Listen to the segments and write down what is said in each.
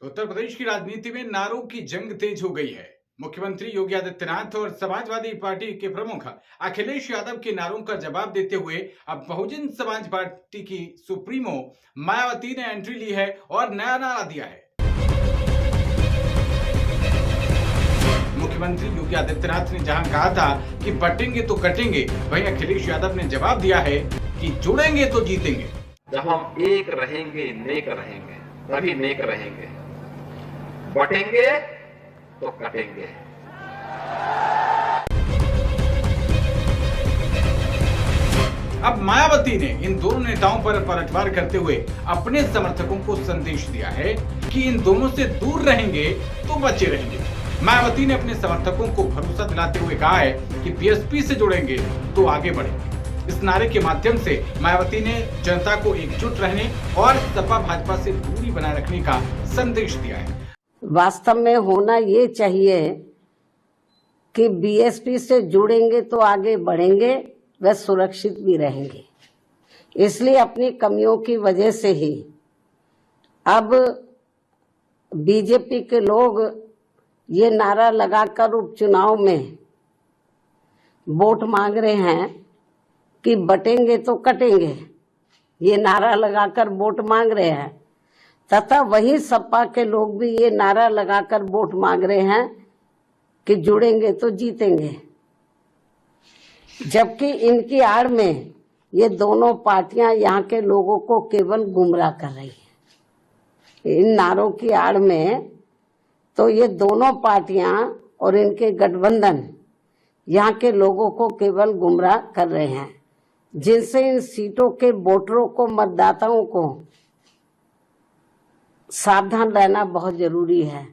तो उत्तर प्रदेश की राजनीति में नारों की जंग तेज हो गई है। मुख्यमंत्री योगी आदित्यनाथ और समाजवादी पार्टी के प्रमुख अखिलेश यादव के नारों का जवाब देते हुए अब बहुजन समाज पार्टी की सुप्रीमो मायावती ने एंट्री ली है और नया नारा दिया है। मुख्यमंत्री योगी आदित्यनाथ ने जहां कहा था कि बटेंगे तो कटेंगे, वहीं अखिलेश यादव ने जवाब दिया है कि जुड़ेंगे तो जीतेंगे। जब हम एक रहेंगे, नेक रहेंगे, तभी नेक रहेंगे। बटेंगे तो कटेंगे। अब मायावती ने इन दोनों नेताओं पर पलटवार करते हुए अपने समर्थकों को संदेश दिया है कि इन दोनों से दूर रहेंगे तो बचे रहेंगे। मायावती ने अपने समर्थकों को भरोसा दिलाते हुए कहा है कि बीएसपी से जुड़ेंगे तो आगे बढ़ेंगे। इस नारे के माध्यम से मायावती ने जनता को एकजुट रहने और सपा भाजपा से दूरी बनाए रखने का संदेश दिया है। वास्तव में होना ये चाहिए कि बीएसपी से जुड़ेंगे तो आगे बढ़ेंगे, व सुरक्षित भी रहेंगे। इसलिए अपनी कमियों की वजह से ही अब बीजेपी के लोग ये नारा लगाकर उपचुनाव में वोट मांग रहे हैं कि बटेंगे तो कटेंगे। ये नारा लगाकर वोट मांग रहे हैं तथा वही सपा के लोग भी ये नारा लगाकर वोट मांग रहे हैं कि जुड़ेंगे तो जीतेंगे। जबकि इनकी आड़ में ये दोनों पार्टियां यहाँ के लोगों को केवल गुमराह कर रही हैं। इन नारों की आड़ में तो ये दोनों पार्टियां और इनके गठबंधन यहाँ के लोगों को केवल गुमराह कर रहे हैं, जिनसे इन सीटों के वोटरों को, मतदाताओं को सावधान रहना बहुत जरूरी है।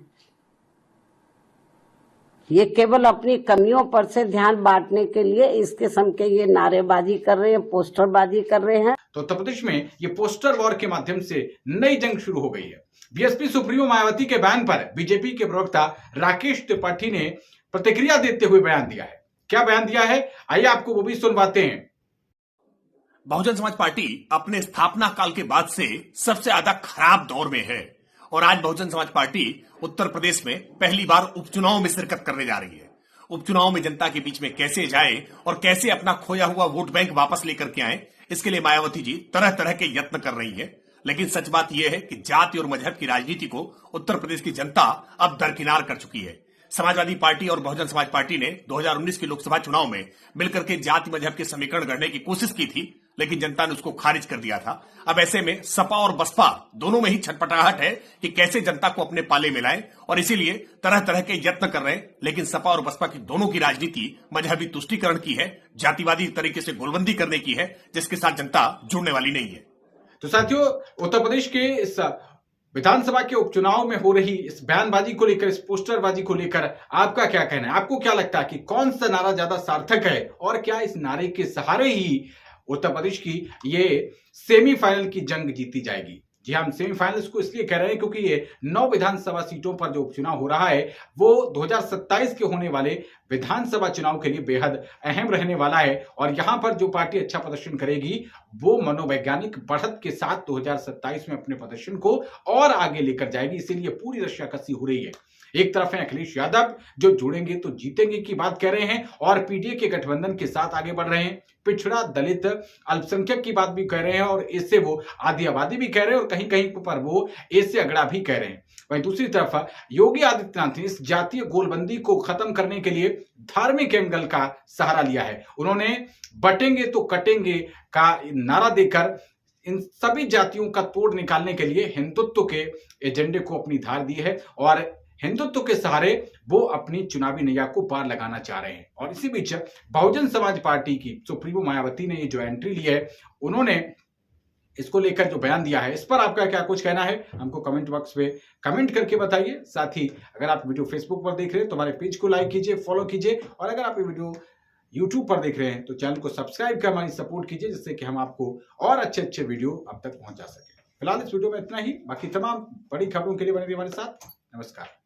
ये केवल अपनी कमियों पर से ध्यान बांटने के लिए इस किस्म के ये नारेबाजी कर रहे हैं, पोस्टरबाजी कर रहे हैं। तो उत्तर प्रदेश में ये पोस्टर वॉर के माध्यम से नई जंग शुरू हो गई है। बीएसपी सुप्रीमो मायावती के बयान पर बीजेपी के प्रवक्ता राकेश त्रिपाठी ने प्रतिक्रिया देते हुए बयान दिया है। क्या बयान दिया है, आइए आपको वो भी सुनवाते हैं। बहुजन समाज पार्टी अपने स्थापना काल के बाद से सबसे ज्यादा खराब दौर में है और आज बहुजन समाज पार्टी उत्तर प्रदेश में पहली बार उपचुनाव में शिरकत करने जा रही है। उपचुनाव में जनता के बीच में कैसे जाए और कैसे अपना खोया हुआ वोट बैंक वापस लेकर के आए, इसके लिए मायावती जी तरह तरह के यत्न कर रही है। लेकिन सच बात यह है कि जाति और मजहब की राजनीति को उत्तर प्रदेश की जनता अब दरकिनार कर चुकी है। समाजवादी पार्टी और बहुजन समाज पार्टी ने 2019 के लोकसभा चुनाव में मिलकर के जाति मजहब के समीकरण गढ़ने की कोशिश की थी, लेकिन जनता ने उसको खारिज कर दिया था। अब ऐसे में सपा और बसपा दोनों में ही छटपटाहट है कि कैसे जनता को अपने पाले में लाएं, और इसीलिए तरह तरह के यत्न कर रहे हैं। लेकिन सपा और बसपा की दोनों की राजनीति मजहबी तुष्टीकरण की है, जातिवादी तरीके से गोलबंदी करने की है, जिसके साथ जनता जुड़ने वाली नहीं है। तो साथियों, उत्तर प्रदेश के इस विधानसभा के उपचुनाव में हो रही इस बयानबाजी को लेकर, इस पोस्टरबाजी को लेकर आपका क्या कहना है? आपको क्या लगता है कि कौन सा नारा ज्यादा सार्थक है, और क्या इस नारे के सहारे ही उत्तर प्रदेश की ये सेमीफाइनल की जंग जीती जाएगी? जी, हम सेमीफाइनल्स को इसलिए कह रहे हैं क्योंकि ये 9 विधानसभा सीटों पर जो उपचुनाव हो रहा है वो 2027 के होने वाले विधानसभा चुनाव के लिए बेहद अहम रहने वाला है। और यहां पर जो पार्टी अच्छा प्रदर्शन करेगी वो मनोवैज्ञानिक बढ़त के साथ 2027 में अपने प्रदर्शन को और आगे लेकर जाएगी। इसीलिए पूरी रस्साकसी हो रही है। एक तरफ है अखिलेश यादव जो जुड़ेंगे तो जीतेंगे की बात कह रहे हैं और पीडीए के गठबंधन के साथ आगे बढ़ रहे हैं। पिछड़ा, दलित, अल्पसंख्यक की बात भी कह रहे हैं और इससे वो आदि आबादी भी कह रहे हैं और कहीं कहीं पर वो इससे अगड़ा भी कह रहे हैं। वहीं दूसरी तरफ योगी आदित्यनाथ ने इस जातीय गोलबंदी को खत्म करने के लिए धार्मिक एंगल का सहारा लिया है। उन्होंने बटेंगे तो कटेंगे का नारा देकर इन सभी जातियों का तोड़ निकालने के लिए हिंदुत्व के एजेंडे को अपनी धार दी है और हिंदुत्व के सहारे वो अपनी चुनावी नैया को पार लगाना चाह रहे हैं। और इसी बीच बहुजन समाज पार्टी की सुप्रीमो मायावती ने ये जो एंट्री ली है, उन्होंने इसको लेकर जो बयान दिया है, इस पर आपका क्या कुछ कहना है, हमको कमेंट बॉक्स में कमेंट करके बताइए। साथ ही अगर आप वीडियो फेसबुक पर देख रहे हैं तो हमारे पेज को लाइक कीजिए, फॉलो कीजिए, और अगर आप ये वीडियो यूट्यूब पर देख रहे हैं तो चैनल को सब्सक्राइब कर हमारी सपोर्ट कीजिए, जिससे कि हम आपको और अच्छे अच्छे वीडियो अब तक पहुंचा सके। फिलहाल इस वीडियो में इतना ही। बाकी तमाम बड़ी खबरों के लिए बने रहिए हमारे साथ। नमस्कार।